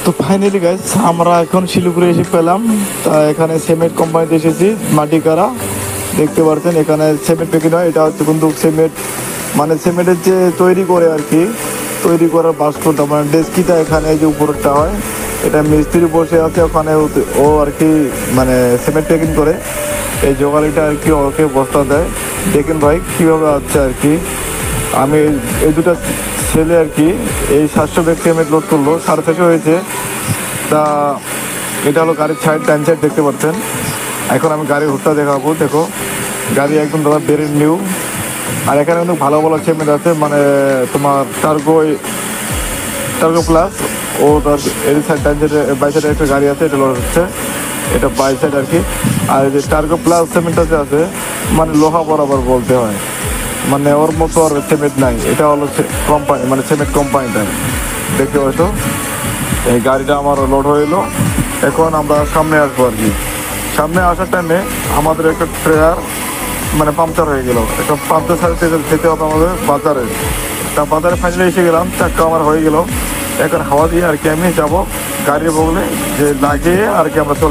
তো finally guys আমরা এখন শিলিগুড়ি এসে পেলাম। তা এখানে সিমেন্ট কোম্পানিতে এসেছি, মাটি কারা দেখতে পাচ্ছেন। এখানে সিমেন্ট প্যাকেট হয়, এটা হচ্ছে কিন্তু সিমেন্ট মানে সিমেন্টের যে তৈরি করে আর কি, তৈরি করার বাস্কটা মানে ডেস্কিটা এখানে যে উপরটা হয়, এটা মিস্ত্রি বসে আছে ওখানে, ও আর কি মানে সিমেন্ট প্যাকিং করে। এই জোগাড়িটা আর কি ওকে বস্তা দেয়। দেখেন ভাই কীভাবে আছে আর কি। আমি এই দুটো ছেলে আর কি এই 700 ব্যাগ সিমেন্ট লোড করলো, 650 হয়েছে। তা এটা হলো গাড়ির সাইড, ডান সাইড দেখতে পাচ্ছেন। এখন আমি গাড়ির হুডটা দেখাবো, দেখো গাড়ি একদম দাদা বেরেন নিউ। আর এখানে কিন্তু ভালো ভালো সিমেন্ট আছে, মানে তোমার টার্গো প্লাস। ও তার এই সাইড ডান সাইডে বাই সাইডে একটা গাড়ি আছে, এটা লোড হচ্ছে, এটা বাই সাইড আর কি। আর এই যে টার্গো প্লাস সিমেন্ট আছে মানে লোহা বরাবর বলতে হয়, মানে ওর মতো আর সিমেন্ট নাই। এটা হলো কোম্পানি মানে সিমেন্ট কোম্পানিটা, দেখতে পাচ্ছ। এই গাড়িটা আমার লোড হইলো, এখন আমরা সামনে আসবো আর কি। সামনে আসার টাইমে আমাদের একটা ট্রেয়ার মানে পাংচার হয়ে গেল, একটা পাংচার সাইডে যেতে হবে আমাদের বাজারে। তা বাজারে ফাইনালি এসে গেলাম, চাক্কা আমার হয়ে গেল। এখন হাওয়া দিয়ে আর কি আমি যাবো গাড়ির বগলে যে লাগিয়ে আর কি আমরা